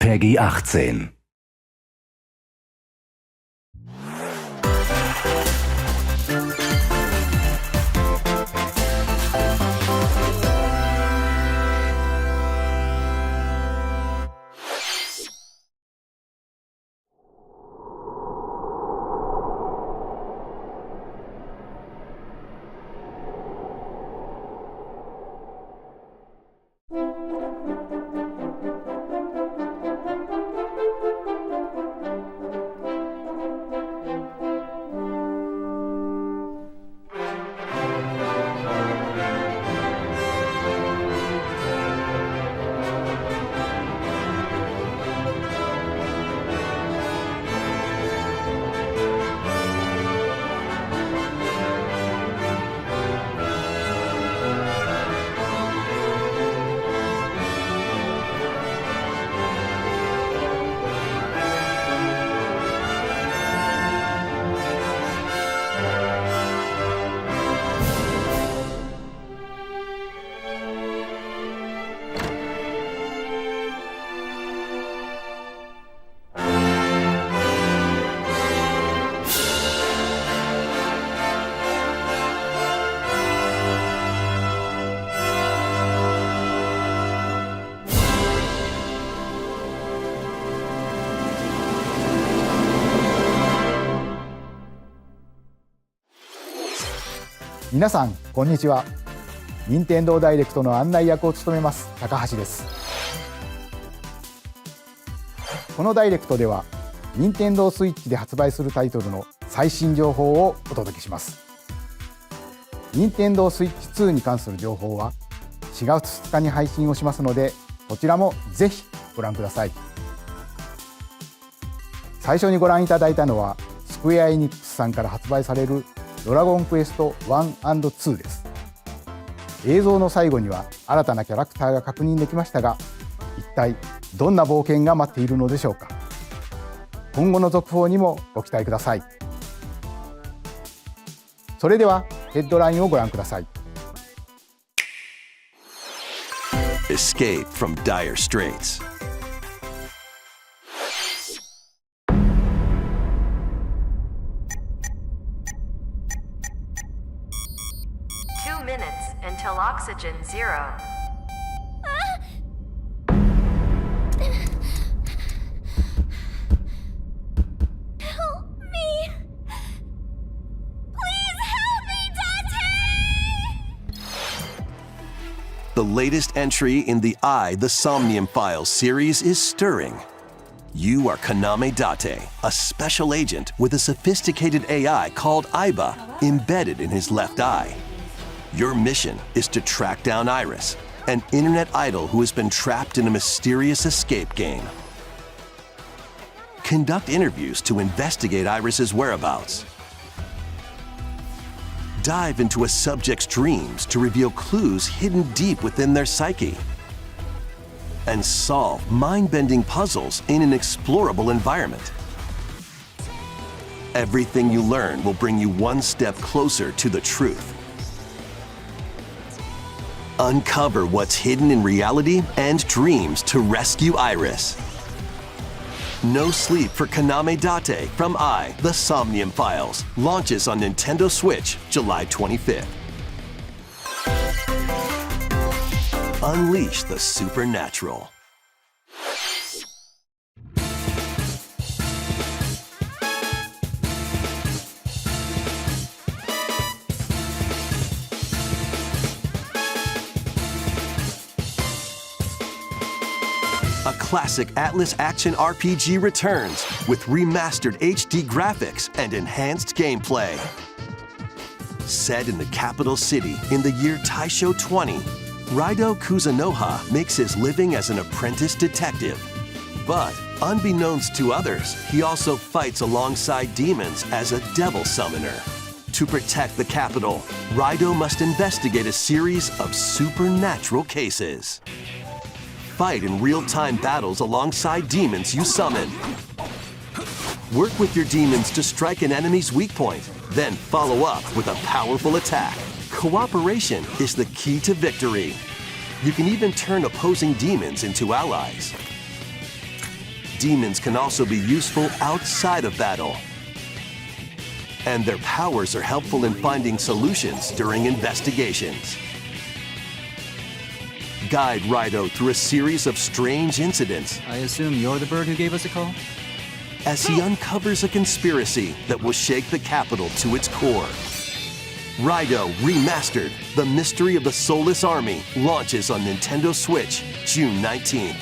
Peggy 18.皆さんこんにちは。任天堂ダイレクトの案内役を務めます高橋です。このダイレクトでは任天堂スイッチで発売するタイトルの最新情報をお届けします。任天堂スイッチ2に関する情報は4月2日に配信をしますので、こちらもぜひご覧ください。最初にご覧いただいたのはスクエアエニックスさんから発売されるドラゴンクエスト1&2です。映像の最後には新たなキャラクターが確認できましたが、一体どんな冒険が待っているのでしょうか。今後の続報にもご期待ください。それではヘッドラインをご覧ください。 Escape from dire straits. Until oxygen 0. Help me! Please help me, Dante! The latest entry in the The Somnium Files series is stirring. You are Kaname Date, a special agent with a sophisticated AI called Aiba embedded in his left eye. Your mission is to track down Iris, an internet idol who has been trapped in a mysterious escape game. Conduct interviews to investigate Iris's whereabouts. Dive into a subject's dreams to reveal clues hidden deep within their psyche. And solve mind-bending puzzles in an explorable environment. Everything you learn will bring you one step closer to the truth. Uncover what's hidden in reality and dreams to rescue Iris. No Sleep for Kaname Date from The Somnium Files launches on Nintendo Switch July 25th. Unleash the supernatural. A classic Atlas action RPG returns with remastered HD graphics and enhanced gameplay. Set in the capital city in the year Taisho 20, RAIDOU Kuzunoha makes his living as an apprentice detective. But unbeknownst to others, he also fights alongside demons as a devil summoner. To protect the capital, RAIDOU must investigate a series of supernatural cases. Fight in real-time battles alongside demons you summon. Work with your demons to strike an enemy's weak point, then follow up with a powerful attack. Cooperation is the key to victory. You can even turn opposing demons into allies. demons can also be useful outside of battle. And their powers are helpful in finding solutions during investigations. Guide RAIDOU through a series of strange incidents I assume you're the bird who gave us a call? as he uncovers a conspiracy that will shake the capital to its core. RAIDOU Remastered, The Mystery of the Soulless Army, launches on Nintendo Switch June 19th.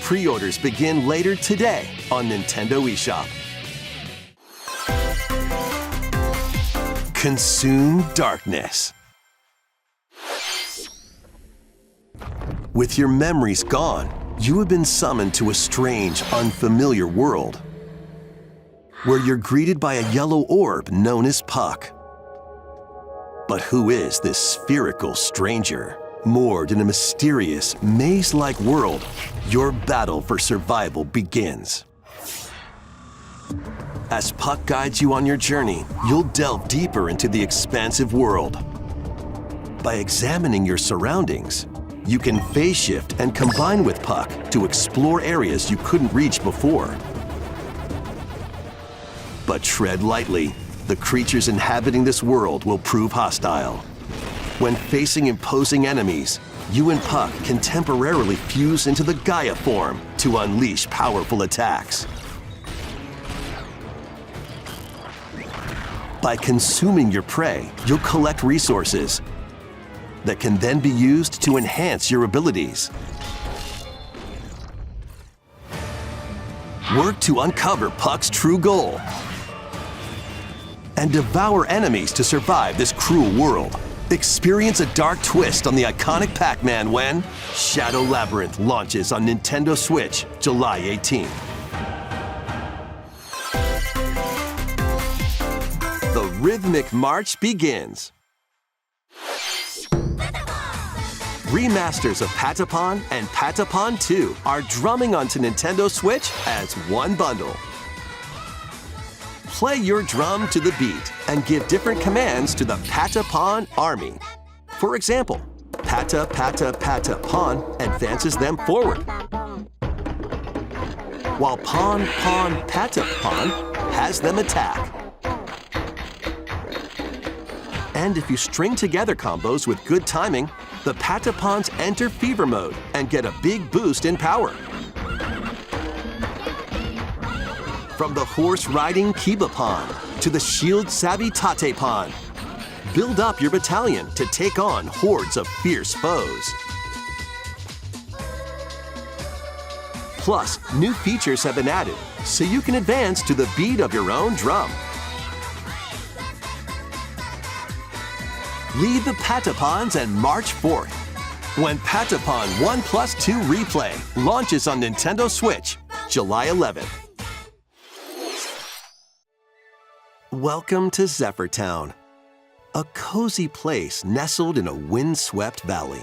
Pre-orders begin later today on Nintendo eShop. Consume darkness. With your memories gone, you have been summoned to a strange, unfamiliar world, where you're greeted by a yellow orb known as Puck. But who is this spherical stranger? Moored in a mysterious, maze-like world, your battle for survival begins. As Puck guides you on your journey, you'll delve deeper into the expansive world. By examining your surroundings, you can phase shift and combine with Puck to explore areas you couldn't reach before. But tread lightly. The creatures inhabiting this world will prove hostile. When facing imposing enemies, you and Puck can temporarily fuse into the Gaia form to unleash powerful attacks. By consuming your prey, you'll collect resources that can then be used to enhance your abilities. Work to uncover Puck's true goal and devour enemies to survive this cruel world. Experience a dark twist on the iconic Pac-Man when Shadow Labyrinth launches on Nintendo Switch July 18th. The rhythmic march begins. Remasters of Patapon and Patapon 2 are drumming onto Nintendo Switch as one bundle. Play your drum to the beat and give different commands to the Patapon army. For example, Pata Pata Patapon advances them forward, while Pon Pon Patapon has them attack. And if you string together combos with good timing, the Patapons enter fever mode and get a big boost in power. From the horse-riding Kibapon to the shield-savvy Tatepon, build up your battalion to take on hordes of fierce foes. Plus, new features have been added, so you can advance to the beat of your own drum. Lead the Patapons and march forth when Patapon 1+2 Replay launches on Nintendo Switch July 11th. Welcome to Zephyr Town, a cozy place nestled in a windswept valley.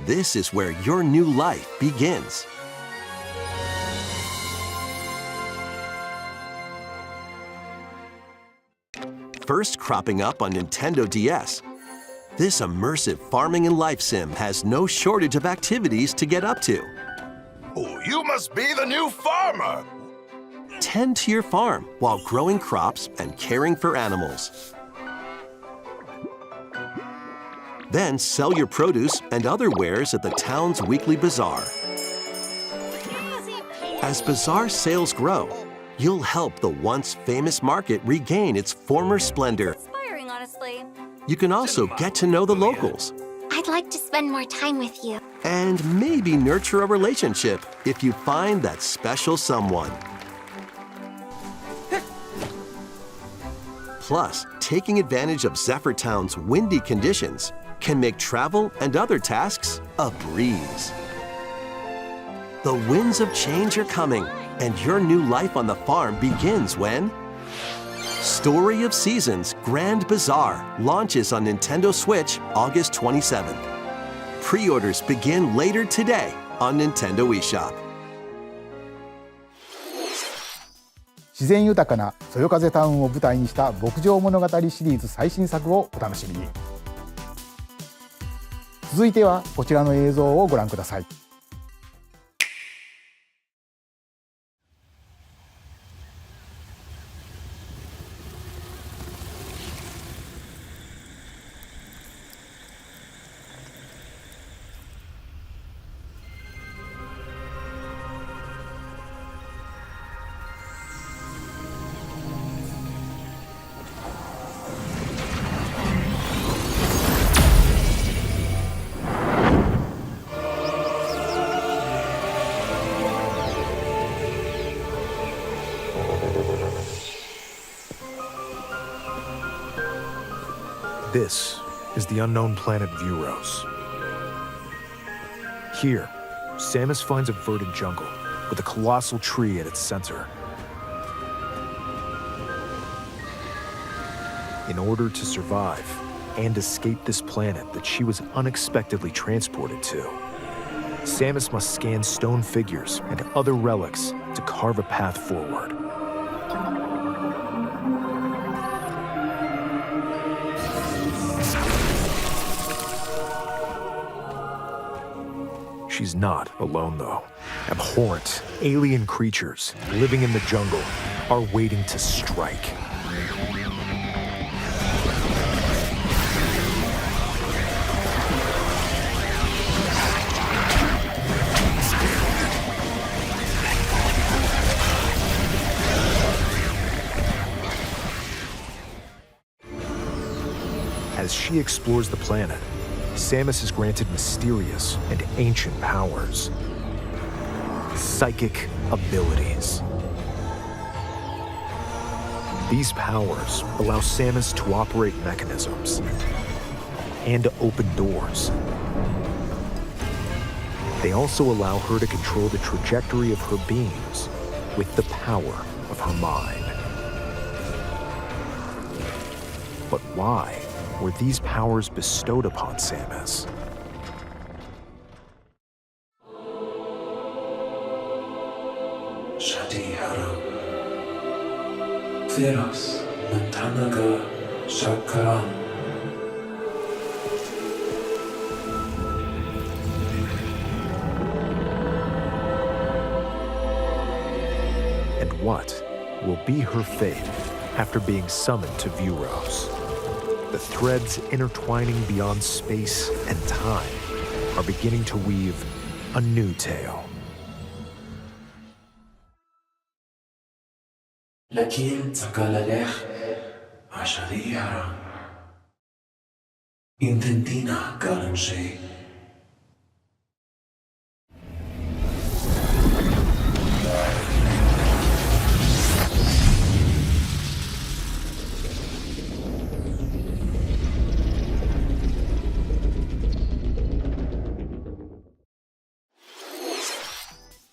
This is where your new life begins. First cropping up on Nintendo DS, this immersive farming and life sim has no shortage of activities to get up to. Oh, you must be the new farmer! Tend to your farm while growing crops and caring for animals. Then sell your produce and other wares at the town's weekly bazaar. As bazaar sales grow, you'll help the once famous market regain its former splendor. Inspiring, honestly. You can also get to know the locals I'd like to spend more time with you. and maybe nurture a relationship if you find that special someone. Plus, taking advantage of Zephyr Town's windy conditions can make travel and other tasks a breeze. The winds of change are coming, and your new life on the farm begins when Story of Seasons Grand Bazaar launches on Nintendo Switch August 27th. Pre-orders begin later today on Nintendo eShop. 自然豊かなそよ風タウンを舞台にした牧場物語シリーズ最新作をお楽しみに。続いてはこちらの映像をご覧ください。This is the unknown planet Vuros. Here, Samus finds a verdant jungle with a colossal tree at its center. In order to survive and escape this planet that she was unexpectedly transported to, Samus must scan stone figures and other relics to carve a path forward. She's not alone, though. Abhorrent, alien creatures living in the jungle are waiting to strike. As she explores the planet, Samus is granted mysterious and ancient powers. Psychic abilities. These powers allow Samus to operate mechanisms and to open doors. They also allow her to control the trajectory of her beams with the power of her mind. But why were these powers bestowed upon Samus? And what will be her fate after being summoned to Vuros? The threads intertwining beyond space and time are beginning to weave a new tale. لكن تكالاليخ عشرية إنتنتينا كارنشي.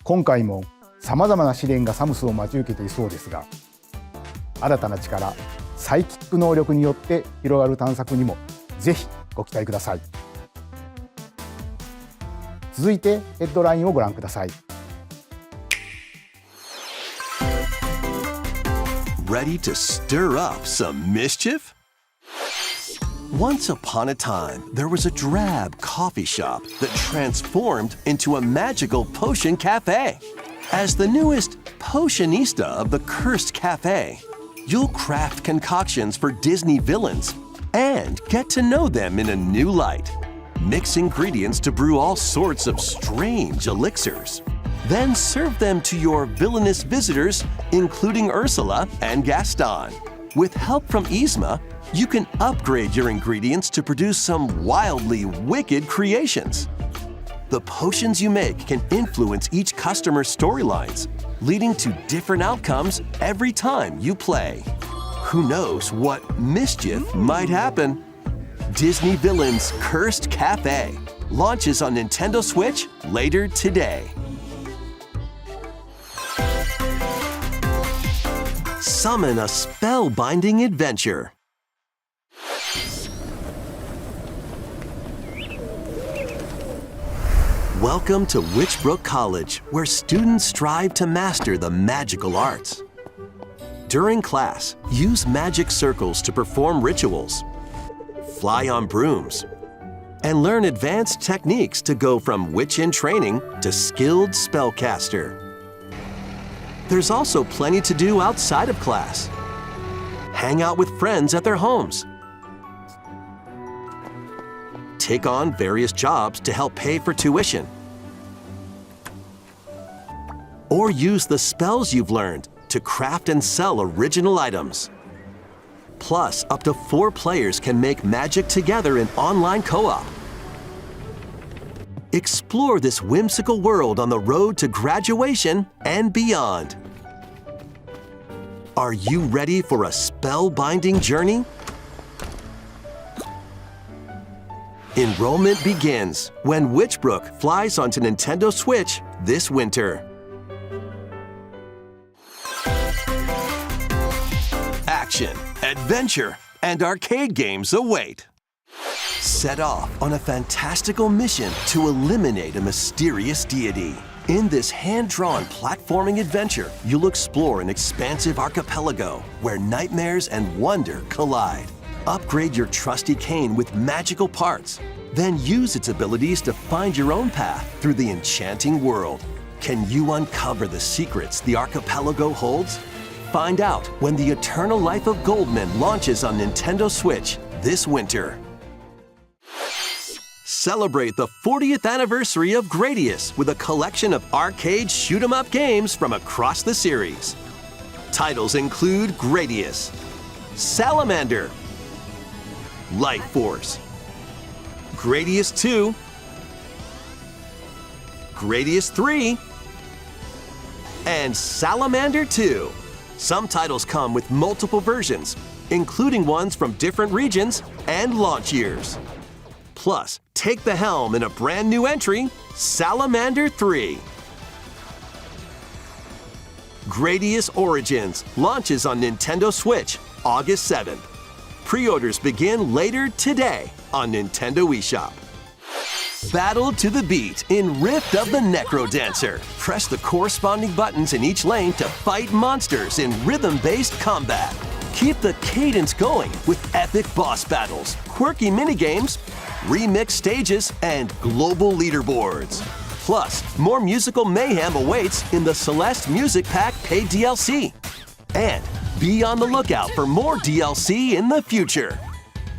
今回もさまざまな試練がサムスを待ち受けていそうですが、新たな力、サイキック能力によって広がる探索にもぜひご期待ください。続いてヘッドラインをご覧ください。Ready to stir up some mischief? Once upon a time, there was a drab coffee shop that transformed into a magical potion cafe. As the newest potionista of the cursed cafe, you'll craft concoctions for Disney villains and get to know them in a new light. Mix ingredients to brew all sorts of strange elixirs. Then serve them to your villainous visitors, including Ursula and Gaston. With help from Yzma, you can upgrade your ingredients to produce some wildly wicked creations. The potions you make can influence each customer's storylines, leading to different outcomes every time you play. Who knows what mischief might happen? Disney Villains Cursed Café launches on Nintendo Switch later today. Summon a spellbinding adventure. Welcome to Witchbrook College, where students strive to master the magical arts. During class, use magic circles to perform rituals, fly on brooms, and learn advanced techniques to go from witch in training to skilled spellcaster. There's also plenty to do outside of class. Hang out with friends at their homes. Take on various jobs to help pay for tuition. Or use the spells you've learned to craft and sell original items. Plus, up to 4 players can make magic together in online co-op. Explore this whimsical world on the road to graduation and beyond. Are you ready for a spellbinding journey? Enrollment begins when Witchbrook flies onto Nintendo Switch this winter. Action, adventure, and arcade games await. Set off on a fantastical mission to eliminate a mysterious deity. In this hand-drawn platforming adventure, you'll explore an expansive archipelago where nightmares and wonder collide. Upgrade your trusty cane with magical parts, then use its abilities to find your own path through the enchanting world. Can you uncover the secrets the archipelago holds? Find out when The Eternal Life of Goldman launches on Nintendo Switch this winter. Celebrate the 40th anniversary of Gradius with a collection of arcade shoot-'em-up games from across the series. Titles include Gradius, Salamander, Light Force, Gradius 2, Gradius 3, and Salamander 2. Some titles come with multiple versions, including ones from different regions and launch years. Plus, take the helm in a brand new entry, Salamander 3. Gradius Origins launches on Nintendo Switch August 7th. Pre-orders begin later today on Nintendo eShop. Battle to the beat in Rift of the NecroDancer. Press the corresponding buttons in each lane to fight monsters in rhythm-based combat. Keep the cadence going with epic boss battles, quirky minigames, remix stages, and global leaderboards. Plus, more musical mayhem awaits in the Celeste Music Pack paid DLC. And be on the lookout for more DLC in the future.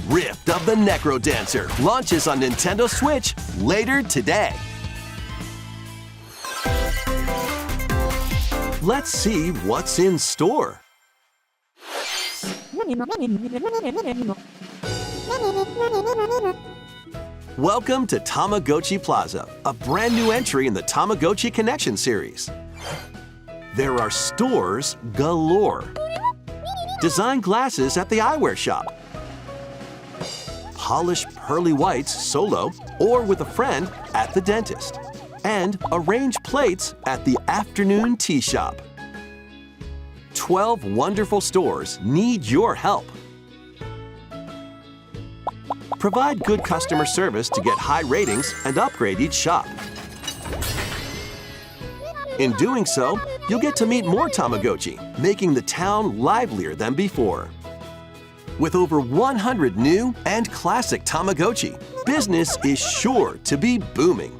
Rift of the NecroDancer launches on Nintendo Switch later today. Let's see what's in store. Welcome to Tamagotchi Plaza, a brand new entry in the Tamagotchi Connection series. There are stores galore. Design glasses at the eyewear shop. Polish pearly whites solo or with a friend at the dentist. And arrange plates at the afternoon tea shop. 12 wonderful stores need your help. Provide good customer service to get high ratings and upgrade each shop. In doing so, you'll get to meet more Tamagotchi, making the town livelier than before. With over 100 new and classic Tamagotchi, business is sure to be booming.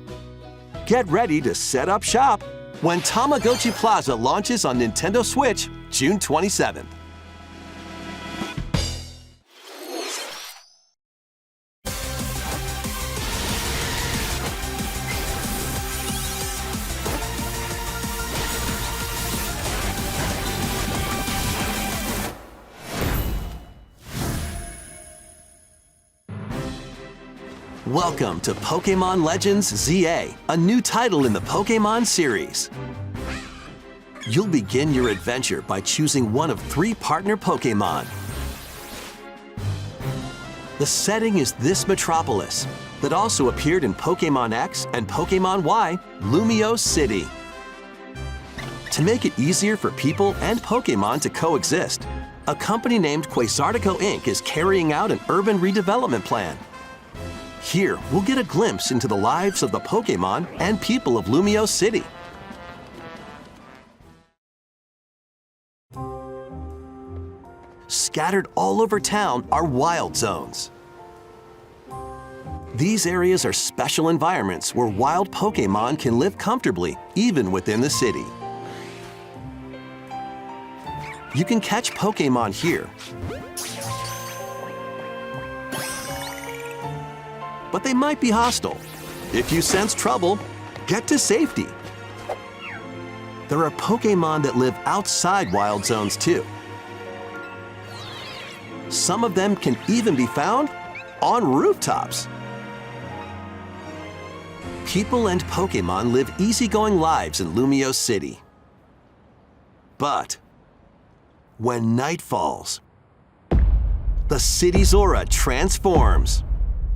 Get ready to set up shop when Tamagotchi Plaza launches on Nintendo Switch June 27th. Welcome to Pokémon-Legends ZA, a new title in the Pokémon series. You'll begin your adventure by choosing one of 3 partner Pokémon. The setting is this metropolis that also appeared in Pokémon X and Pokémon Y, Lumio City. To make it easier for people and Pokémon to coexist, a company named Quasartico Inc. is carrying out an urban redevelopment plan. Here, we'll get a glimpse into the lives of the Pokémon and people of Lumio City. Scattered all over town are wild zones. These areas are special environments where wild Pokémon can live comfortably, even within the city. You can catch Pokémon here, but they might be hostile. If you sense trouble, get to safety. There are Pokémon that live outside wild zones too. Some of them can even be found on rooftops. People and Pokémon live easygoing lives in Lumio City. But when night falls, the city's aura transforms.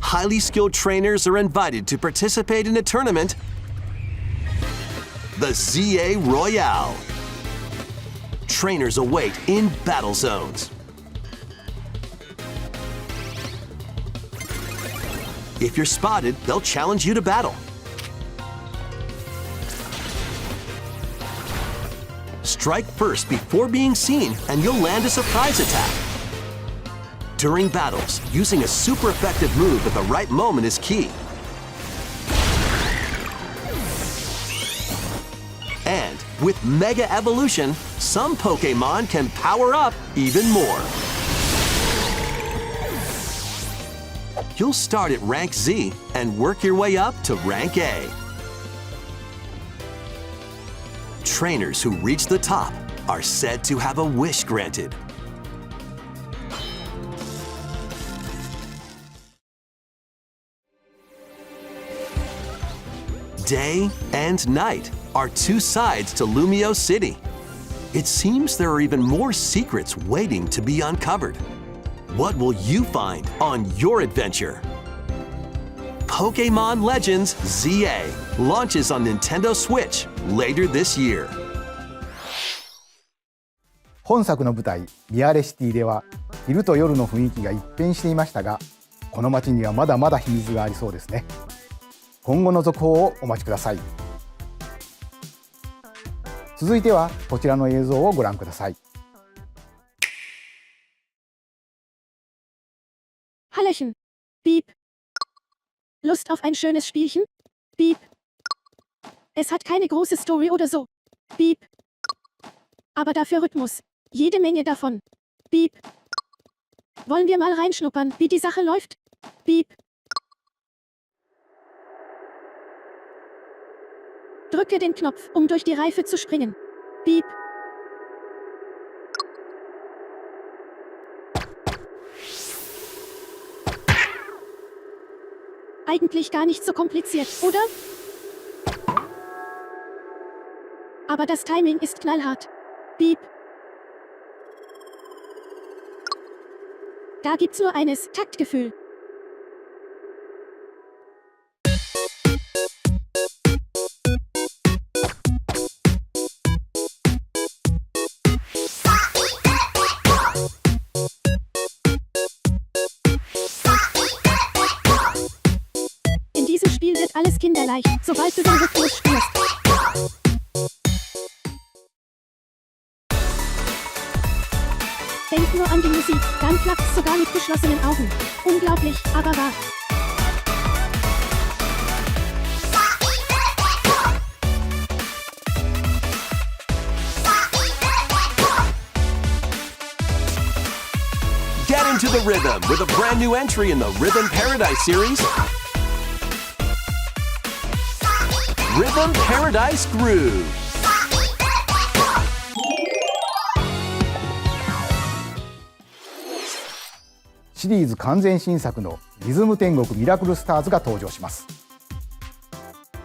highly skilled trainers are invited to participate in a tournament, the ZA Royale. Trainers await in battle zones. If you're spotted, they'll challenge you to battle. Strike first before being seen, and you'll land a surprise attack. During battles, using a super effective move at the right moment is key. And with Mega Evolution, some Pokémon can power up even more. You'll start at Rank Z and work your way up to Rank A. Trainers who reach the top are said to have a wish granted. Day and night are two sides to Lumio City. It seems there are even more secrets waiting to be uncovered. What will you find on your adventure? Pokémon-Legends ZA launches on Nintendo Switch later this year. 本作の舞台リアレシティでは昼と夜の雰囲気が一変していましたが、この街にはまだまだ秘密がありそうですね。今後の続報をお待ちください。続いてはこちらの映像をご覧ください。Hallöchen. Piep. Lust auf ein schönes Spielchen? Piep. Es hat keine große Story oder so. Piep. Aber dafür Rhythmus. Jede Menge davon. Piep. Wollen wir mal reinschnuppern, wie die Sache läuft? Piep. Drücke den Knopf, um durch die Reife zu springen. Piep. Eigentlich gar nicht so kompliziert, oder? Aber das Timing ist knallhart. Piep. Da gibt's nur eines, Taktgefühl. In diesem Spiel wird alles kinderleicht, sobald du den Rhythmus spürst. Denk nur an die Musik, dann klappt's sogar mit geschlossenen Augen. Unglaublich, aber wahr. Get into the rhythm with a brand new entry in the Rhythm Paradise series, Rhythm Paradise Groove. シリーズ完全新作のリズム天国ミラクルスターズが登場します。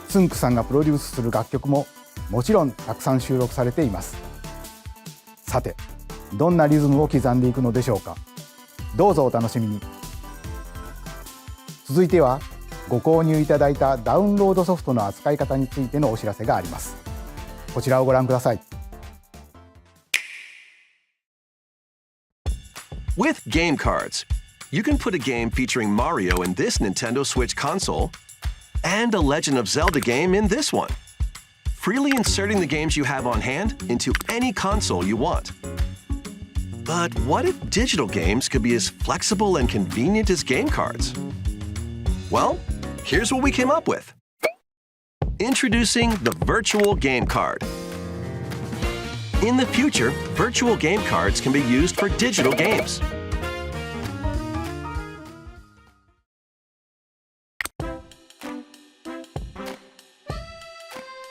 つんくさんがプロデュースする楽曲ももちろんたくさん収録されています。さて、どんなリズムを刻んでいくのでしょうか。どうぞお楽しみに。続いてはご購入いただいたダウンロードソフトの扱い方についてのお知らせがあります。こちらをご覧ください。With game cards, you can put a game featuring Mario in this Nintendo Switch console and a Legend of Zelda game in this one, freely inserting the games you have on hand into any console you want. But what if digital games could be as flexible and convenient as game cards? Well, here's what we came up with. Introducing the virtual game card. In the future, virtual game cards can be used for digital games.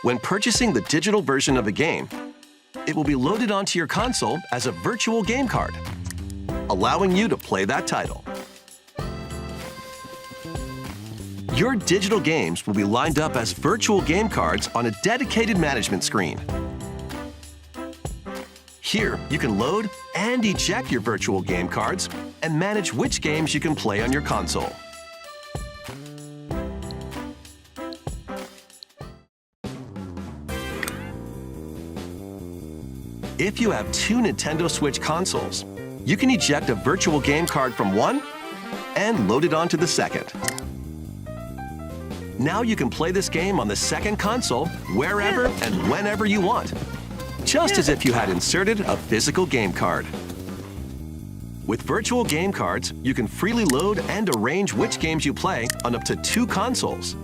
When purchasing the digital version of a game, it will be loaded onto your console as a virtual game card, allowing you to play that title. Your digital games will be lined up as virtual game cards on a dedicated management screen. Here, you can load and eject your virtual game cards and manage which games you can play on your console. If you have two Nintendo Switch consoles, you can eject a virtual game card from one and load it onto the second. Now you can play this game on the second console wherever and whenever you want, just as if you had inserted a physical game card. With virtual game cards, you can freely load and arrange which games you play on up to two consoles.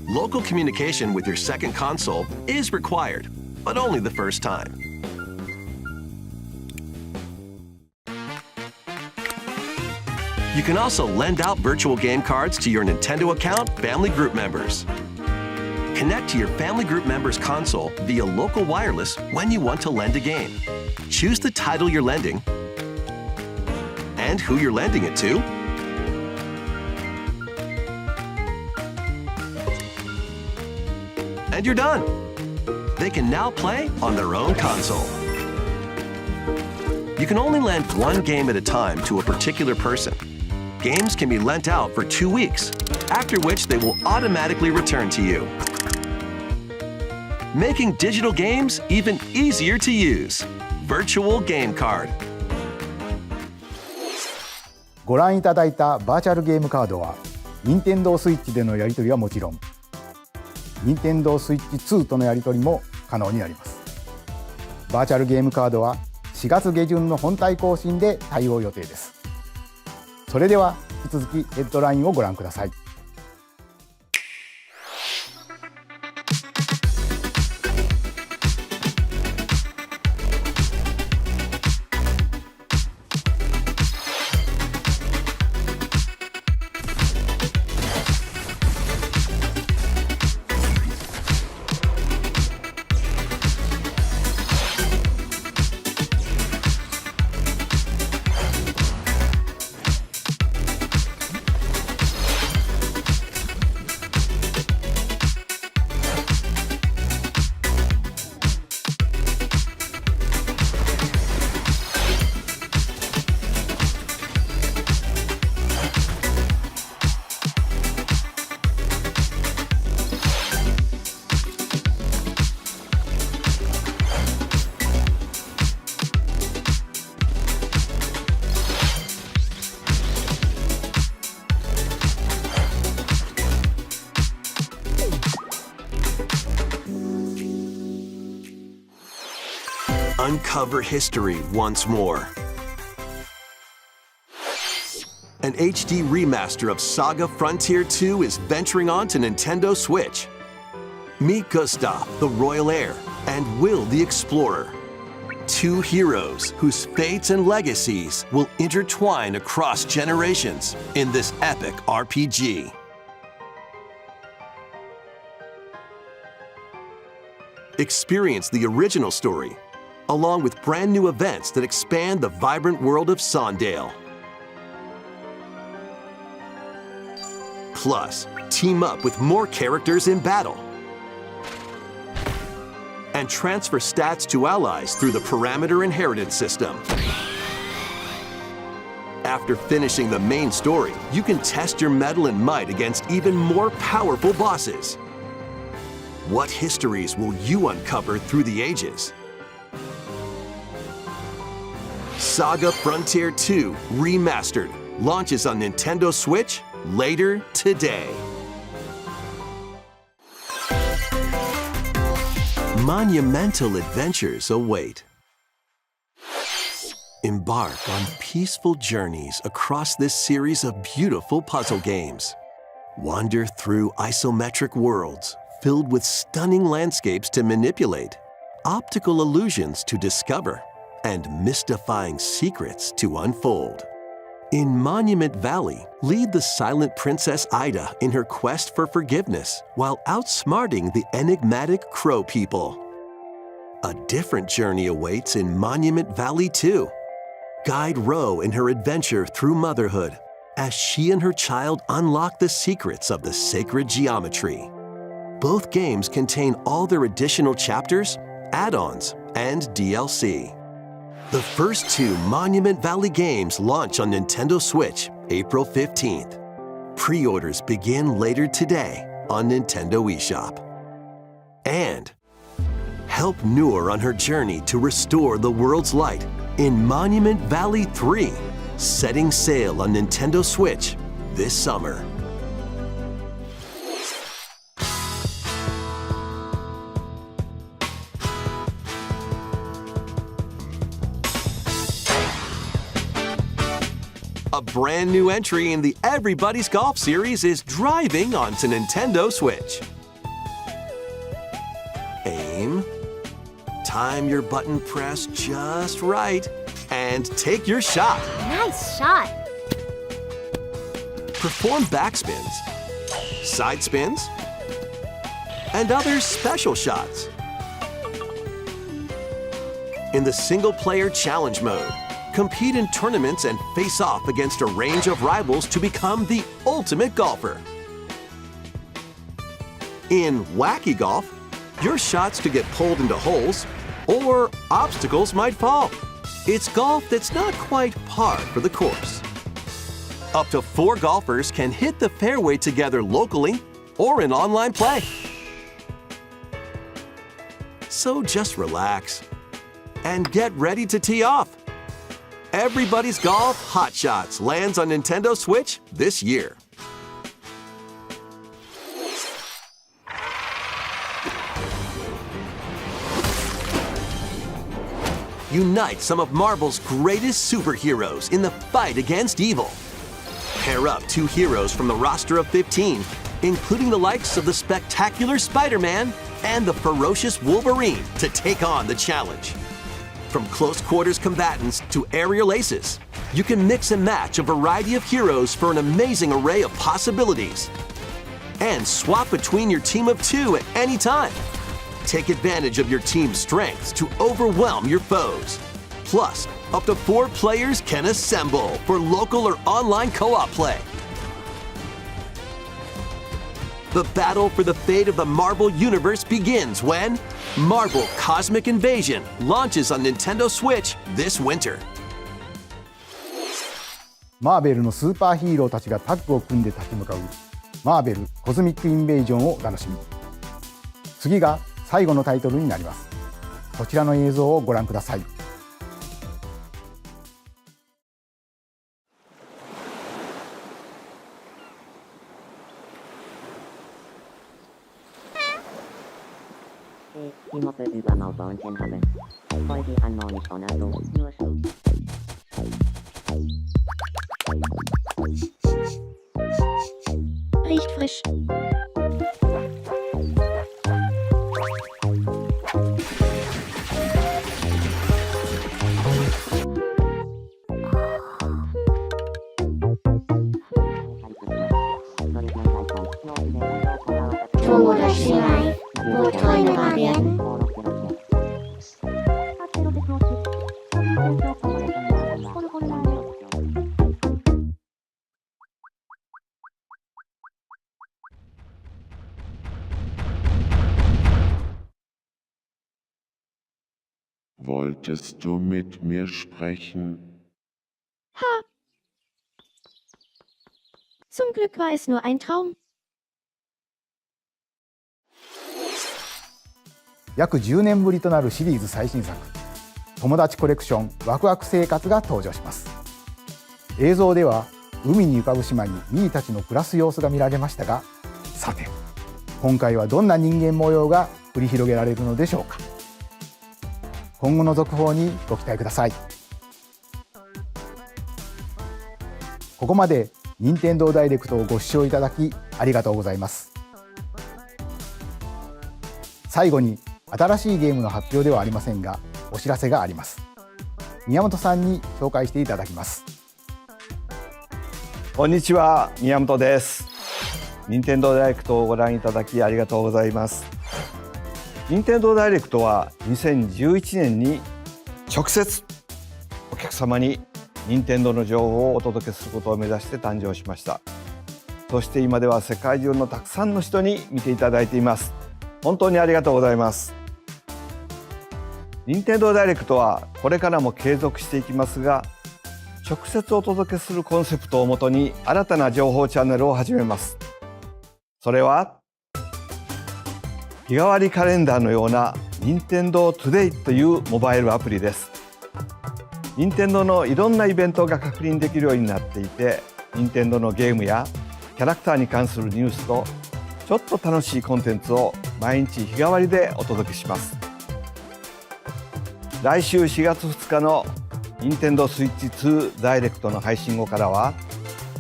Local communication with your second console is required, but only the first time. You can also lend out virtual game cards to your Nintendo account family group members. Connect to your family group members' console via local wireless when you want to lend a game. Choose the title you're lending and who you're lending it to. And you're done. They can now play on their own console. You can only lend one game at a time to a particular person. Games can be lent out for 2 weeks, after which they will automatically return to you. Making digital games even easier to use. Virtual Game Card. ご覧いただいたバーチャルゲームカードは Nintendo Switch でのやり取りはもちろん Nintendo Switch 2とのやり取りも可能になります。バーチャルゲームカードは4月下旬の本体更新で対応予定です。それでは引き続きヘッドラインをご覧ください。Uncover history once more. An HD remaster of SaGa Frontier 2 is venturing on to Nintendo Switch. Meet Gustav, the royal heir, and Will, the explorer. Two heroes whose fates and legacies will intertwine across generations in this epic RPG. Experience the original story, along with brand new events that expand the vibrant world of Sondale. Plus, team up with more characters in battle. And transfer stats to allies through the parameter inheritance system. After finishing the main story, you can test your mettle and might against even more powerful bosses. What histories will you uncover through the ages? SaGa Frontier 2 Remastered launches on Nintendo Switch later today. Monumental adventures await. Embark on peaceful journeys across this series of beautiful puzzle games. Wander through isometric worlds filled with stunning landscapes to manipulate, optical illusions to discover, and mystifying secrets to unfold. In Monument Valley, lead the silent Princess Ida in her quest for forgiveness while outsmarting the enigmatic Crow people. A different journey awaits in Monument Valley 2. Guide Ro in her adventure through motherhood as she and her child unlock the secrets of the sacred geometry. Both games contain all their additional chapters, add-ons, and DLC. The first two Monument Valley games launch on Nintendo Switch April 15th. Pre-orders begin later today on Nintendo eShop. And Help Noor on her journey to restore the world's light in Monument Valley 3, setting sail on Nintendo Switch this summer. A brand new entry in the Everybody's Golf series is driving onto Nintendo Switch. Aim, time your button press just right, and take your shot. Nice shot. Perform backspins, side spins, and other special shots. In the single-player challenge mode, compete in tournaments and face off against a range of rivals to become the ultimate golfer. In Wacky Golf, your shots could get pulled into holes, or obstacles might fall. It's golf that's not quite par for the course. Up to 4 golfers can hit the fairway together locally or in online play. So just relax and get ready to tee off. Everybody's Golf Hot Shots lands on Nintendo Switch this year. Unite some of Marvel's greatest superheroes in the fight against evil. Pair up 2 heroes from the roster of 15, including the likes of the spectacular Spider-Man and the ferocious Wolverine, to take on the challenge. From close quarters combatants to aerial aces, you can mix and match a variety of heroes for an amazing array of possibilities. And swap between your team of 2 at any time. Take advantage of your team's strengths to overwhelm your foes. Plus, up to 4 players can assemble for local or online co-op play. The battle for the fate of the Marvel Universe begins when Marvel Cosmic Invasion launches on Nintendo Switch this winter. マーベルのスーパーヒーローたちがタッグを組んで立ち向かうマーベルコズミックインベージョンをお楽しみ。次が最後のタイトルになります。こちらの映像をご覧ください。Die Moppe über Mauer und den Halle. Voll die Anmauer von Ado, nur so. Riecht frisch. Tomodachi Life, wo Träume wahr werden. Wolltest du mit mir sprechen? Ha! Zum Glück war es nur ein Traum. 約10年ぶりとなるシリーズ最新作友達コレクションワクワク生活が登場します。映像では海に浮かぶ島にミーたちの暮らす様子が見られましたが、さて今回はどんな人間模様が繰り広げられるのでしょうか。今後の続報にご期待ください。ここまで任天堂ダイレクトをご視聴いただきありがとうございます。最後に新しいゲームの発表ではありませんが、お知らせがあります。宮本さんに紹介していただきます。こんにちは、宮本です。任天堂ダイレクトをご覧いただきありがとうございます。任天堂ダイレクトは2011年に直接お客様に任天堂の情報をお届けすることを目指して誕生しました。そして今では世界中のたくさんの人に見ていただいています。本当にありがとうございます。任天堂ダイレクトはこれからも継続していきますが、直接お届けするコンセプトをもとに新たな情報チャンネルを始めます。それは日替わりカレンダーのような Nintendo Today というモバイルアプリです。任天堂のいろんなイベントが確認できるようになっていて、任天堂のゲームやキャラクターに関するニュースとちょっと楽しいコンテンツを毎日日替わりでお届けします。来週4月2日の任天堂スイッチ2ダイレクトの配信後からは、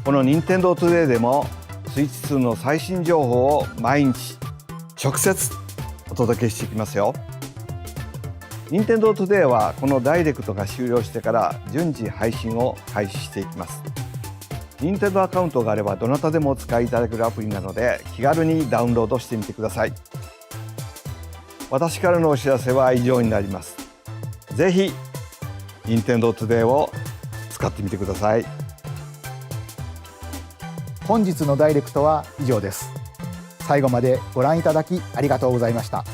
この任天堂トゥデイでもスイッチ2の最新情報を毎日直接お届けしていきますよ。任天堂トゥデイはこのダイレクトが終了してから順次配信を開始していきます。任天堂アカウントがあればどなたでもお使いいただけるアプリなので、気軽にダウンロードしてみてください。私からのお知らせは以上になります。ぜひ任天堂トゥデイを使ってみてください。本日のダイレクトは以上です。最後までご覧いただきありがとうございました。